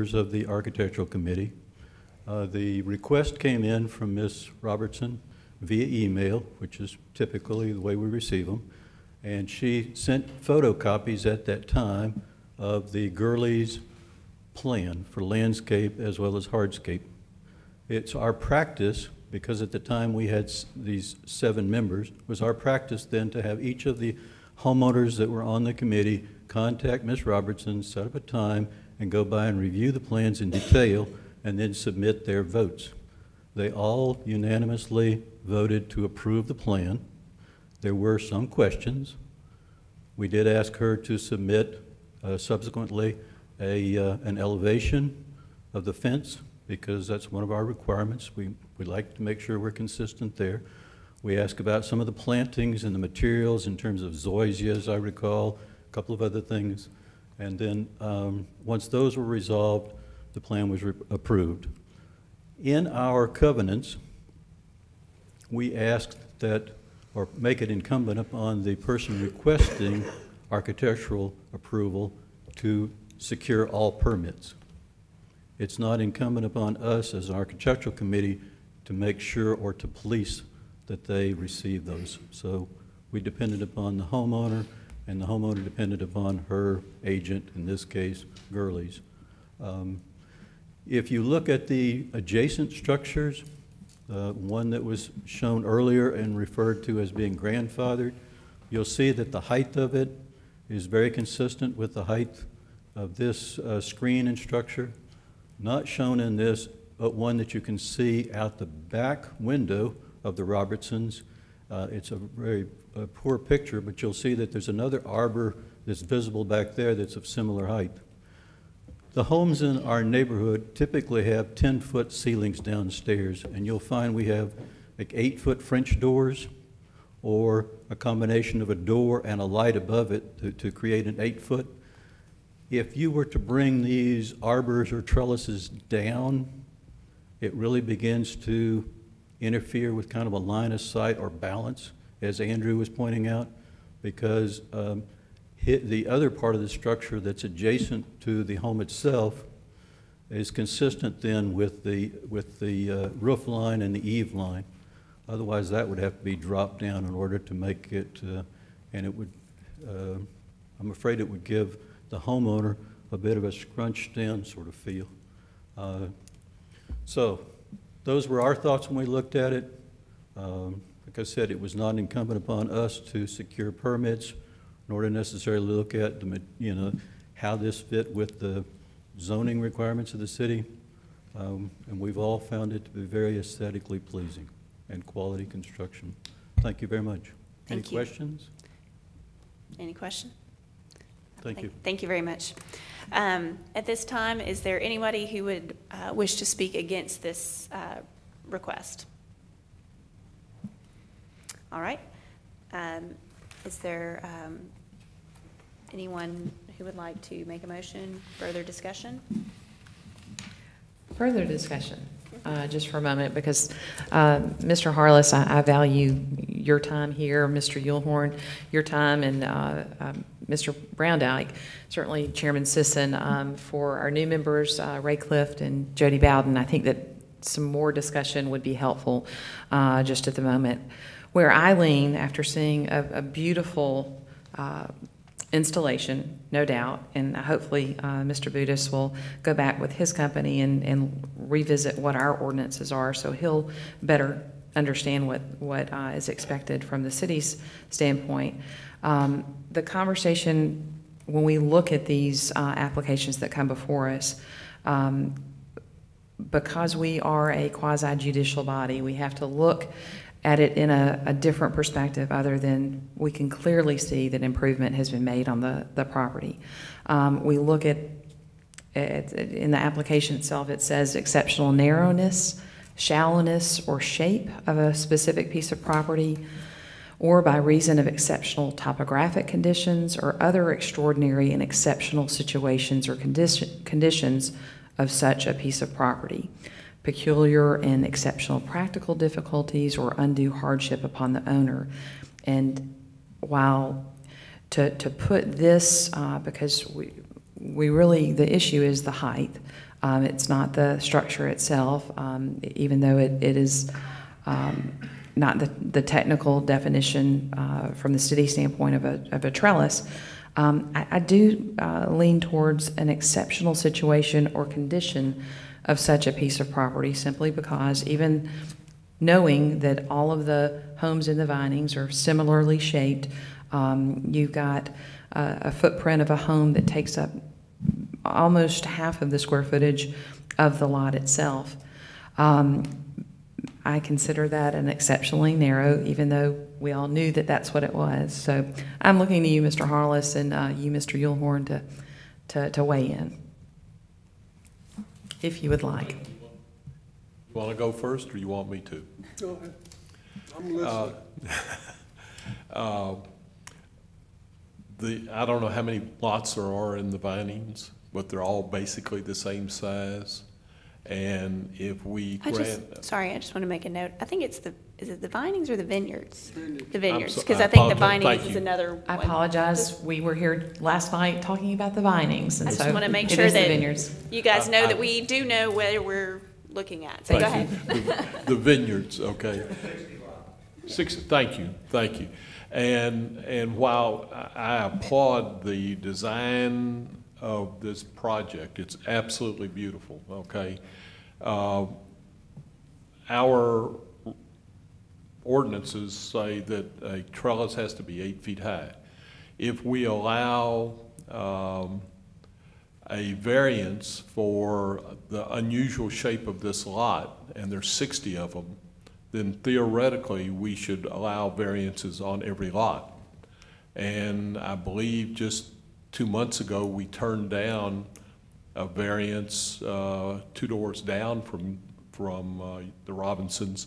Of the Architectural Committee. The request came in from Ms. Robertson via email, which is typically the way we receive them, and she sent photocopies at that time of the Gurley's plan for landscape as well as hardscape. It's our practice, because at the time we had these 7 members, was our practice then to have each of the homeowners that were on the committee contact Ms. Robertson, set up a time, and go by and review the plans in detail and then submit their votes. They all unanimously voted to approve the plan. There were some questions. We did ask her to submit subsequently an elevation of the fence, because that's one of our requirements. We like to make sure we're consistent there. We asked about some of the plantings and the materials in terms of zoysia, as I recall, a couple of other things. And then once those were resolved, the plan was approved. In our covenants, we asked that, or make it incumbent upon the person requesting architectural approval to secure all permits. It's not incumbent upon us as an architectural committee to make sure or to police that they receive those. So we depended upon the homeowner, and the homeowner depended upon her agent, in this case, Gurley's. If you look at the adjacent structures, one that was shown earlier and referred to as being grandfathered, you'll see that the height of it is very consistent with the height of this screen and structure. Not shown in this, but one that you can see out the back window of the Robertsons. It's a very poor picture, but you'll see that there's another arbor that's visible back there that's of similar height. The homes in our neighborhood typically have 10-foot ceilings downstairs, and you'll find we have like 8-foot French doors, or a combination of a door and a light above it to create an 8-foot. If you were to bring these arbors or trellises down, it really begins to interfere with kind of a line of sight or balance, as Andrew was pointing out, because the other part of the structure that's adjacent to the home itself is consistent then with the roof line and the eave line. Otherwise, that would have to be dropped down in order to make it, and it would, I'm afraid it would give the homeowner a bit of a scrunched in sort of feel. So those were our thoughts when we looked at it. Like I said, it was not incumbent upon us to secure permits, nor to necessarily look at how this fit with the zoning requirements of the city. And we've all found it to be very aesthetically pleasing and quality construction. Thank you very much. Any questions? Any questions? Thank you. Thank you very much. At this time, is there anybody who would wish to speak against this request? All right. Is there anyone who would like to make a motion? Further discussion? Further discussion, just for a moment, because Mr. Harless, I value your time here, Mr. Yulhorn, your time, and Mr. Browndyke, certainly Chairman Sisson, for our new members, Ray Clift and Jody Bowden. I think that some more discussion would be helpful just at the moment. Where I lean, after seeing a beautiful installation, no doubt, and hopefully Mr. Budis will go back with his company and revisit what our ordinances are, so he'll better understand what is expected from the city's standpoint. The conversation, when we look at these applications that come before us, because we are a quasi-judicial body, we have to look at it in a different perspective, other than we can clearly see that improvement has been made on the property. We look at in the application itself, it says exceptional narrowness, shallowness, or shape of a specific piece of property, or by reason of exceptional topographic conditions or other extraordinary and exceptional situations or conditions of such a piece of property, peculiar and exceptional practical difficulties or undue hardship upon the owner. And while to put this, because we really, the issue is the height, It's not the structure itself, even though it is not the technical definition from the city standpoint of a trellis. I do lean towards an exceptional situation or condition of such a piece of property, simply because even knowing that all of the homes in the Vinings are similarly shaped, you've got a footprint of a home that takes up almost half of the square footage of the lot itself. I consider that an exceptionally narrow, even though we all knew that that's what it was. So I'm looking to you, Mr. Harless, and you, Mr. Yulhorn, to weigh in, if you would like. You want to go first, or you want me to? Go ahead. I'm listening. I don't know how many lots there are in the Vinings, but they're all basically the same size. And if we Sorry, I just want to make a note. I think it's is it the Vinings or the Vineyards? Vineyards. The Vineyards, so- because I I think the apologize. Vinings Thank is you. another one. I apologize. We were here last night talking about the Vinings, and I so just want to make it sure is the that Vineyards. you guys know I- that we do know where we're looking at. So go ahead. The Vineyards, okay. Thank you. And while I applaud the design of this project, it's absolutely beautiful, okay? Our ordinances say that a trellis has to be 8 feet high. If we allow a variance for the unusual shape of this lot, and there's 60 of them, then theoretically we should allow variances on every lot. And I believe just 2 months ago we turned down a variance 2 doors down from the Robinsons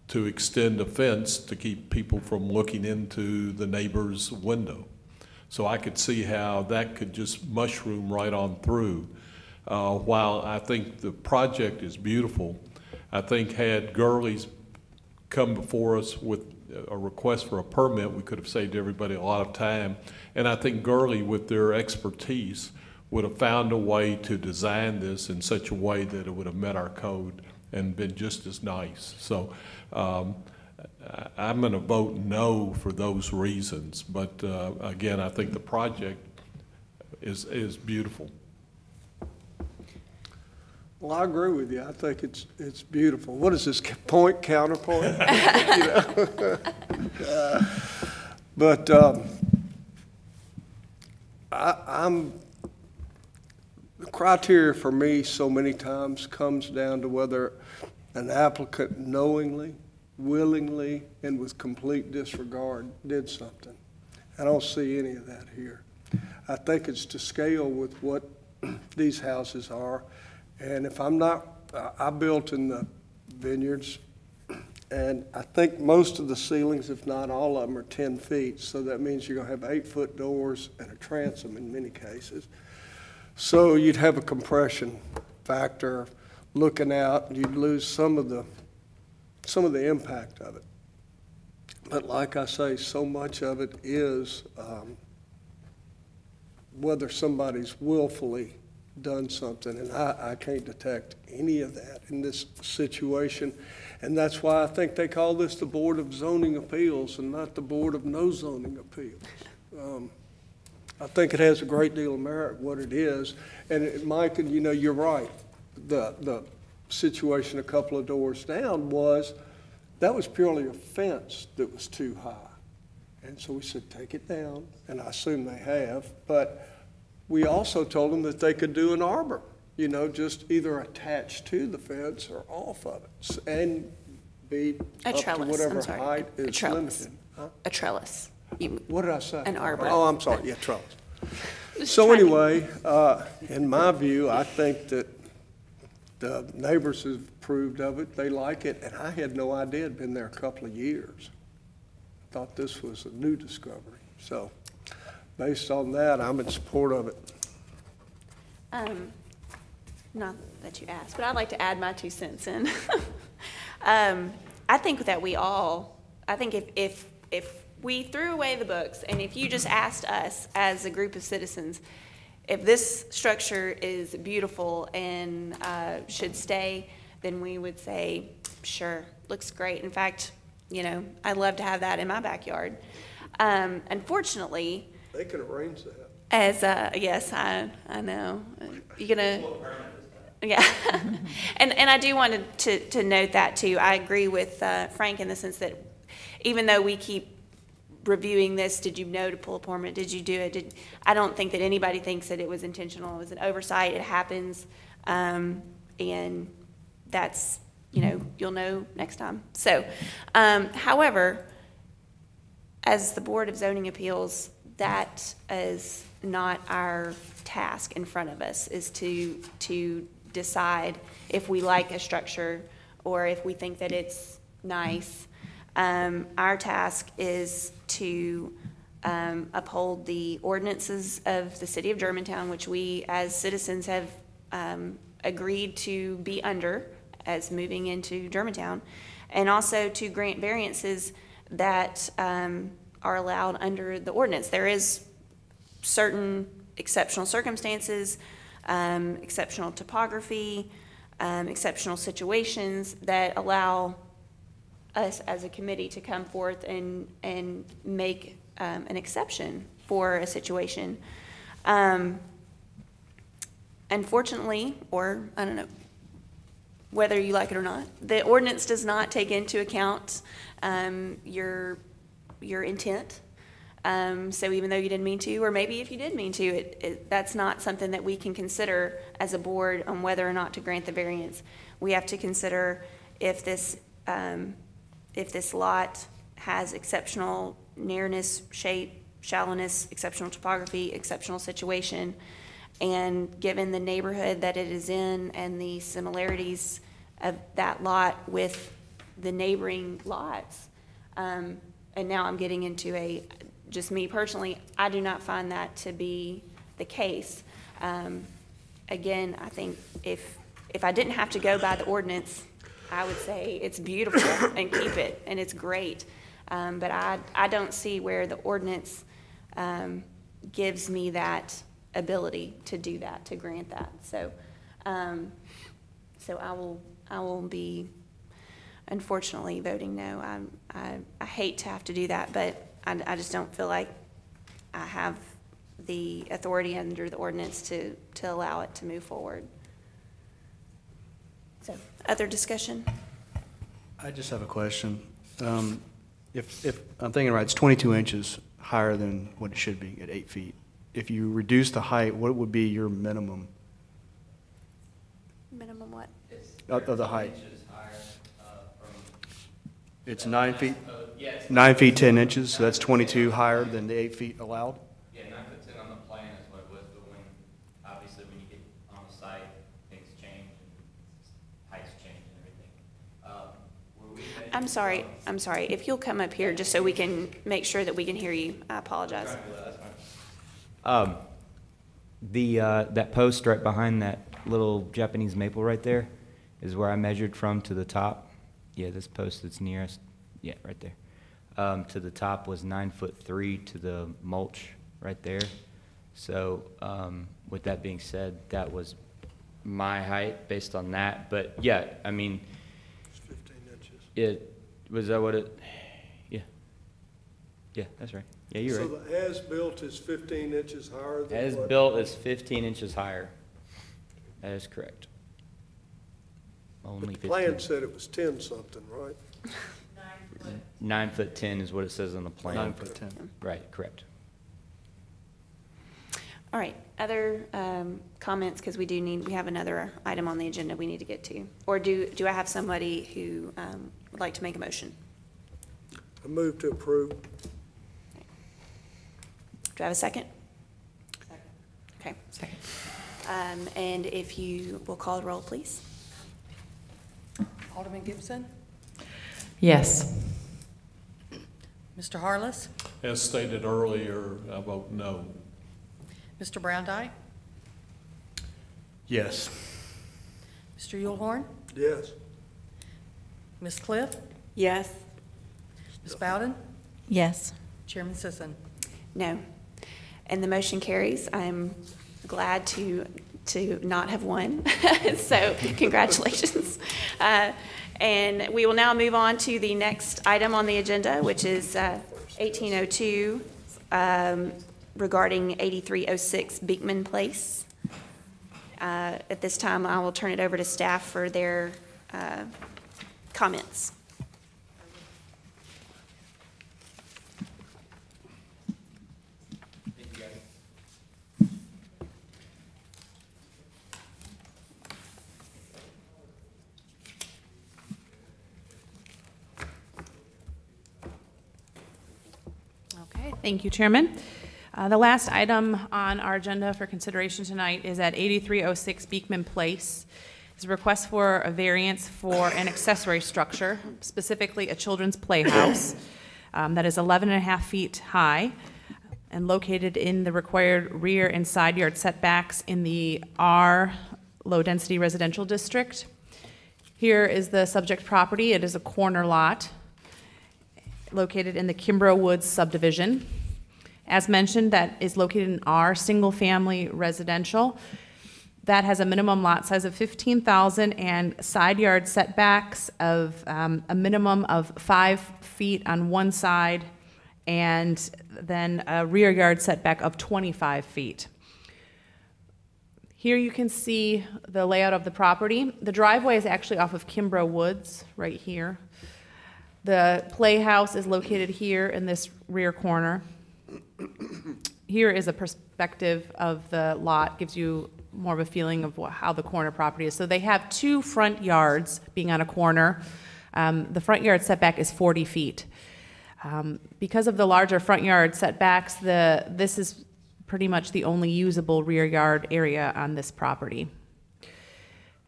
to extend a fence to keep people from looking into the neighbor's window. So I could see how that could just mushroom right on through. While I think the project is beautiful, I think had Gurley's come before us with a request for a permit, we could have saved everybody a lot of time. And I think Gurley, with their expertise, would have found a way to design this in such a way that it would have met our code and been just as nice. So I'm going to vote no for those reasons. But again, I think the project is beautiful. Well, I agree with you. I think it's beautiful. What is this, point, counterpoint? But I'm the criteria for me so many times comes down to whether an applicant knowingly, willingly, and with complete disregard did something. I don't see any of that here. I think it's to scale with what these houses are. And if I'm not, I built in the Vineyards, and I think most of the ceilings, if not all of them, are 10 feet. So that means you're going to have 8-foot doors and a transom in many cases. So you'd have a compression factor looking out, and you'd lose some of the impact of it. But like I say, so much of it is whether somebody's willfully done something, and I can't detect any of that in this situation. And that's why I think they call this the Board of Zoning Appeals and not the Board of No Zoning Appeals. I think it has a great deal of merit, what it is. And Mike, you know, you're right. The situation a couple of doors down was purely a fence that was too high. And so we said, take it down, and I assume they have. But we also told them that they could do an arbor, you know, just either attached to the fence or off of it, and be A up to trellis, whatever I'm sorry. height A is trellis. limited. Huh? A trellis. What did I say? An arbor. Oh, I'm sorry, yeah, trellis. Just So trying to- anyway, in my view, I think that the neighbors have approved of it, they like it, and I had no idea, it'd been there a couple of years. Thought this was a new discovery. So based on that, I'm in support of it. Not that you asked, but I'd like to add my 2 cents in. I think that I think if we threw away the books, and if you just asked us as a group of citizens, if this structure is beautiful and should stay, then we would say, sure, looks great. In fact, you know, I'd love to have that in my backyard. Unfortunately, They can arrange that. as, yes, I know. You gonna? Yeah. And I do want to note that too. I agree with Frank in the sense that even though we keep reviewing this, did you know to pull a permit? Did you do it? I don't think that anybody thinks that it was intentional. It was an oversight. It happens. And that's, you know, you'll know next time. So, however, as the Board of Zoning Appeals, that is not our task in front of us, is to decide if we like a structure or if we think that it's nice. Our task is to uphold the ordinances of the city of Germantown, which we as citizens have agreed to be under as moving into Germantown, and also to grant variances that are allowed under the ordinance. There is certain exceptional circumstances, exceptional topography, exceptional situations that allow us as a committee to come forth and make an exception for a situation. Unfortunately, or I don't know, whether you like it or not, the ordinance does not take into account your intent. So even though you didn't mean to, or maybe if you did mean to, that's not something that we can consider as a board on whether or not to grant the variance. We have to consider if this lot has exceptional nearness, shape, shallowness, exceptional topography, exceptional situation, and given the neighborhood that it is in and the similarities of that lot with the neighboring lots, and now I'm getting into just me personally, I do not find that to be the case. Again, I think if I didn't have to go by the ordinance, I would say it's beautiful and keep it, and it's great. But I don't see where the ordinance gives me that ability to do that, to grant that. So, so I will be unfortunately voting no. I hate to have to do that, but I just don't feel like I have the authority under the ordinance to allow it to move forward. So, other discussion? I just have a question. If I'm thinking right, it's 22 inches higher than what it should be at 8 feet. If you reduce the height, what would be your minimum Minimum what? of the height? Inches higher, It's 9 feet, yeah, it's 9 feet 10 inches, so that's 22 higher than the 8 feet allowed? yeah, 9'10" on the plan is what it was, but obviously when you get on the site, things change and heights change and everything. I'm sorry. If you'll come up here just so we can make sure that we can hear you, I apologize. That post right behind that little Japanese maple right there is where I measured from to the top. Yeah, this post that's nearest, yeah, right there. To the top was 9'3" to the mulch right there. So with that being said, that was my height based on that. But yeah, I mean, It's 15 inches. it was that what it? Yeah, that's right. Yeah, you're right. So the as-built is 15 inches higher than As what? built is 15 inches higher. That is correct. Only But the 15. plan said it was 10-something, right? 9'10" is what it says on the plan. 9 foot 10. Right, correct. All right, other comments, because we have another item on the agenda we need to get to. Or do I have somebody who would like to make a motion? I move to approve. Do I have a second? Second. Okay. Second. And if you will call the roll, please. Alderman Gibson, Yes. Mr. Harless, As stated earlier, I vote no. Mr. Browndye, Yes. Mr. Yulhorn, Yes. Ms. Cliff, Yes. Ms. Bowden, Yes. Chairman Sisson. No. And the motion carries. I'm glad to not have won. So congratulations. And we will now move on to the next item on the agenda, which is 1802 regarding 8306 Beekman Place. At this time, I will turn it over to staff for their comments. Okay, thank you, Chairman. The last item on our agenda for consideration tonight is at 8306 Beekman Place. It's a request for a variance for an accessory structure, specifically a children's playhouse that is 11 and a half feet high and located in the required rear and side yard setbacks in the R low-density residential district. Here is the subject property. It is a corner lot located in the Kimbrough Woods subdivision. As mentioned, that is located in R single-family residential. That has a minimum lot size of 15,000 and side yard setbacks of a minimum of 5 feet on one side and then a rear yard setback of 25 feet. Here you can see the layout of the property. The driveway is actually off of Kimbrough Woods, right here. The playhouse is located here in this rear corner. Here is a perspective of the lot, gives you more of a feeling of how the corner property is. So they have 2 front yards being on a corner. The front yard setback is 40 feet. Because of the larger front yard setbacks, this is pretty much the only usable rear yard area on this property.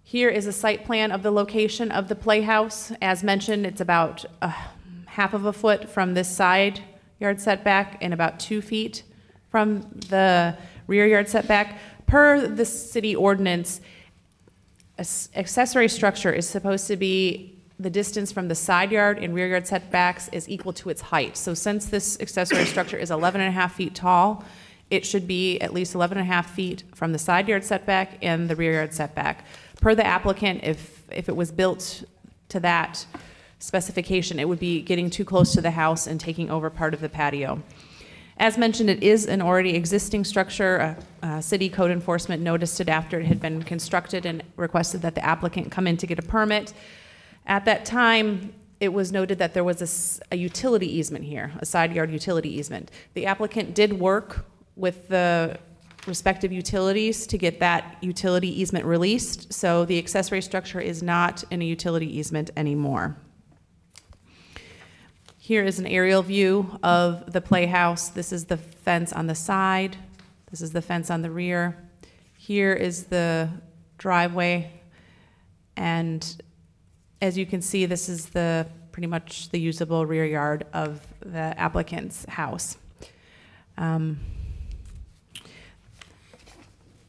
Here is a site plan of the location of the playhouse. As mentioned, it's about half of a foot from this side yard setback and about 2 feet from the rear yard setback. Per the city ordinance, an accessory structure is supposed to be the distance from the side yard and rear yard setbacks is equal to its height. So since this accessory structure is 11 and a half feet tall, it should be at least 11 and a half feet from the side yard setback and the rear yard setback. Per the applicant, if it was built to that specification, it would be getting too close to the house and taking over part of the patio. As mentioned, it is an already existing structure. City code enforcement noticed it after it had been constructed and requested that the applicant come in to get a permit. At that time, it was noted that there was a utility easement here, a side yard utility easement. The applicant did work with the respective utilities to get that utility easement released, so the accessory structure is not in a utility easement anymore. Here is an aerial view of the playhouse. This is the fence on the side. This is the fence on the rear. Here is the driveway. And as you can see, this is pretty much the usable rear yard of the applicant's house.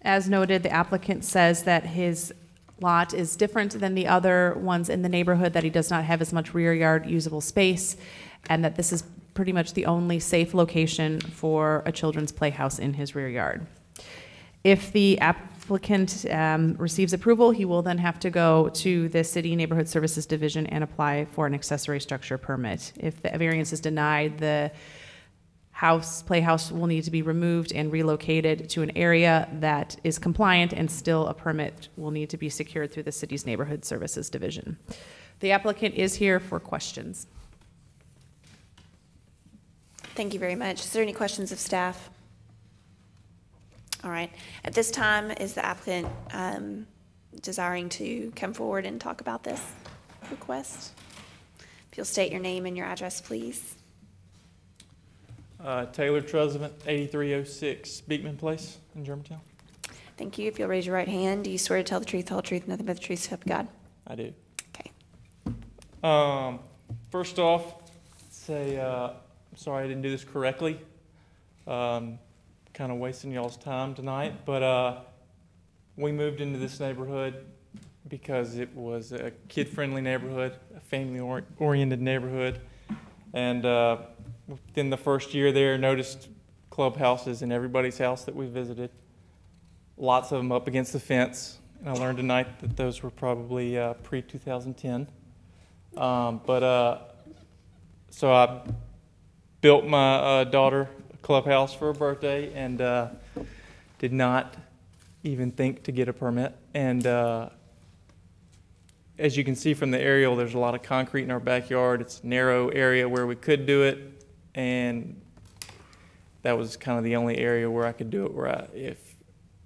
As noted, the applicant says that his lot is different than the other ones in the neighborhood, that he does not have as much rear yard usable space, and that this is pretty much the only safe location for a children's playhouse in his rear yard. If the applicant receives approval, he will then have to go to the City Neighborhood Services Division and apply for an accessory structure permit. If the variance is denied, the playhouse will need to be removed and relocated to an area that is compliant, and still a permit will need to be secured through the city's Neighborhood Services Division. The applicant is here for questions. Thank you very much. Is there any questions of staff? All right. At this time, is the applicant desiring to come forward and talk about this request? If you'll state your name and your address, please. Taylor Trezevant, 8306 Beekman Place in Germantown. Thank you. If you'll raise your right hand, do you swear to tell the truth, the whole truth, and nothing but the truth, so help you God? I do. Okay. First off, say I'm sorry I didn't do this correctly. Kind of wasting y'all's time tonight, but we moved into this neighborhood because it was a kid-friendly neighborhood, a family-oriented neighborhood, and within the first year there, noticed clubhouses in everybody's house that we visited. lots of them up against the fence. And I learned tonight that those were probably pre-2010. So I built my daughter a clubhouse for her birthday and did not even think to get a permit. And as you can see from the aerial, there's a lot of concrete in our backyard. It's a narrow area where we could do it, and that was kind of the only area where I could do it where if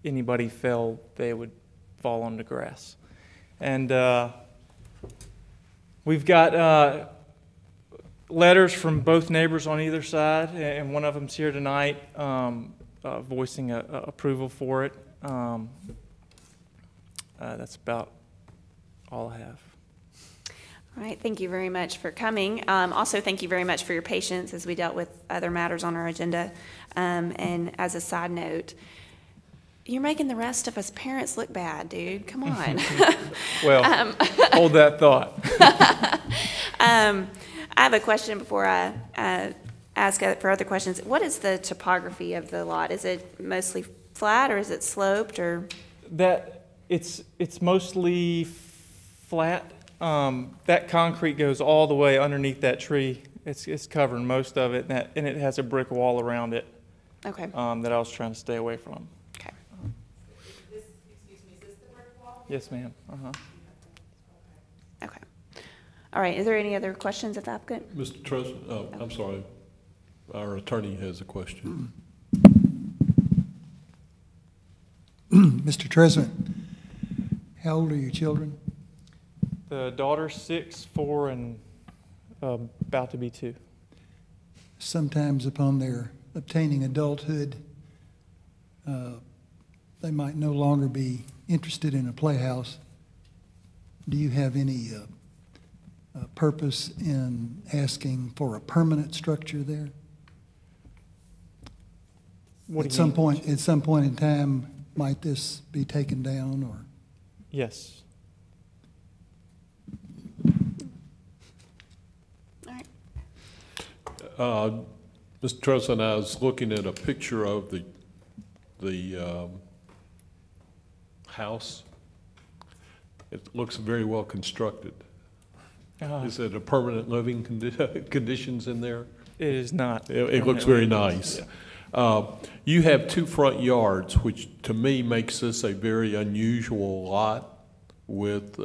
anybody fell, they would fall on the grass. And we've got letters from both neighbors on either side, and one of them's here tonight voicing approval for it. That's about all I have. All right, thank you very much for coming. Also, thank you very much for your patience as we dealt with other matters on our agenda. And as a side note, you're making the rest of us parents look bad, dude. Come on. Well, hold that thought. I have a question before I ask for other questions. What is the topography of the lot? Is it mostly flat or is it sloped or? It's mostly flat. That concrete goes all the way underneath that tree. It's covering most of it, and it has a brick wall around it. Okay. That I was trying to stay away from. Okay. Excuse me, is this the brick wall? Yes, ma'am. Okay. All right. Is there any other questions of the applicant? Mr. Trezor, I'm sorry, our attorney has a question. Mr. Trezor, how old are your children? The daughter's 6, 4, and about to be 2. Sometimes upon their obtaining adulthood, they might no longer be interested in a playhouse. Do you have any purpose in asking for a permanent structure there? At some point in time, might this be taken down or? Yes. All right. Mr. Trezor, I was looking at a picture of the house. It looks very well constructed. Is it a permanent living conditions in there? It is not. It looks very nice. Yeah. You have 2 front yards, which to me makes this a very unusual lot. With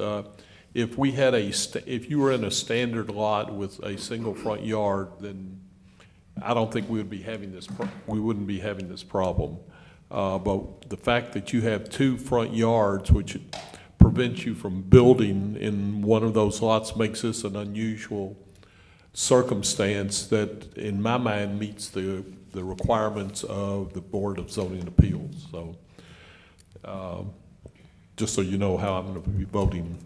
if we had if you were in a standard lot with a single front yard, then I don't think we would be having this. We wouldn't be having this problem. But the fact that you have 2 front yards, which prevents you from building in one of those lots, makes this an unusual circumstance that, in my mind, meets the requirements of the Board of Zoning Appeals. So, just so you know how I'm going to be voting.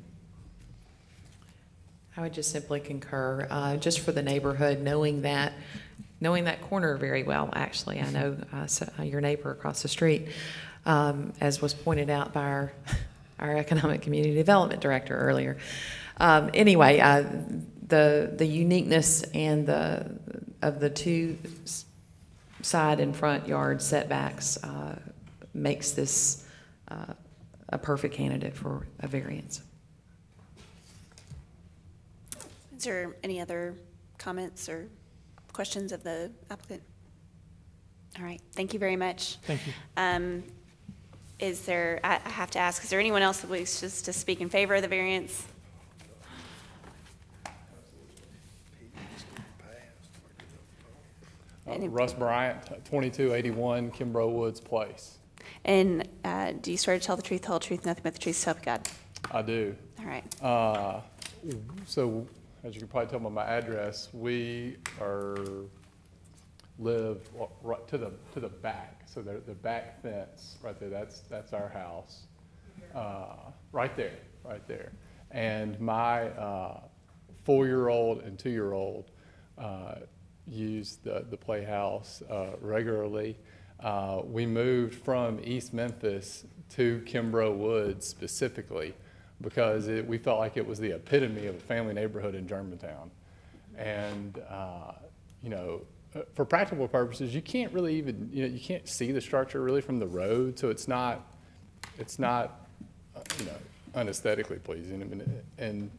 I would just simply concur, just for the neighborhood, knowing that corner very well, actually. I know your neighbor across the street, as was pointed out by our Economic Community Development Director earlier. Anyway, the uniqueness and of the 2 side and front yard setbacks makes this a perfect candidate for a variance. Is there any other comments or questions of the applicant? All right. Thank you very much. Thank you. Is there, I have to ask, is there anyone else that wishes to speak in favor of the variance? Russ Bryant, 2281 Kimbrough Woods Place. And do you swear to tell the truth, whole truth, nothing but the truth, so help you God? I do. All right. So, as you can probably tell by my address, we live right to the back. So the back fence right there, that's our house. Right there. And my 4-year-old and 2-year-old use the playhouse regularly. We moved from East Memphis to Kimbrough Woods specifically because we felt like it was the epitome of a family neighborhood in Germantown. And, you know, for practical purposes, you can't really even, you can't see the structure really from the road, so it's not it's not, unesthetically pleasing. I mean, and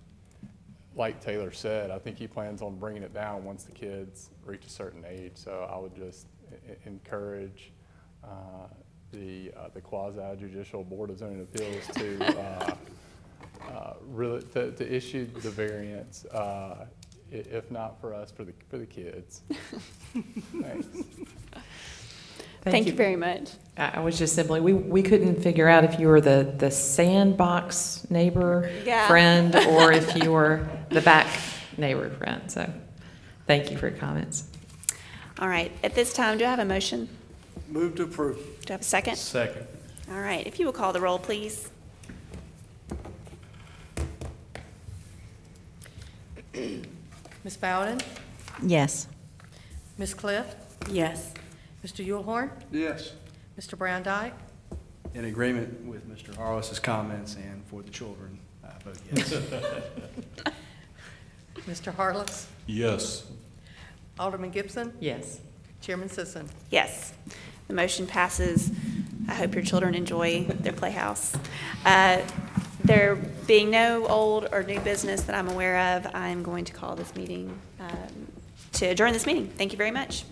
like Taylor said, I think he plans on bringing it down once the kids reach a certain age. So I would just encourage the quasi-judicial Board of Zoning Appeals to really to issue the variance, if not for us, for the kids. Thanks. Thank you very much. I was just simply, we couldn't figure out if you were the sandbox neighbor Yeah. friend or if you were the back neighbor friend. So thank you for your comments. All right, at this time, do I have a motion? Move to approve. Do I have a second? Second. All right, if you will call the roll, please. Ms. Bowden? Yes. Ms. Cliff? Yes. Mr. Yulhorn? Yes. Mr. Brandike? In agreement with Mr. Harless's comments and for the children, I vote yes. Mr. Harless? Yes. Alderman Gibson? Yes. Chairman Sisson? Yes, the motion passes. I hope your children enjoy their playhouse. There being no old or new business that I'm aware of, I'm going to call this meeting, to adjourn this meeting. Thank you very much.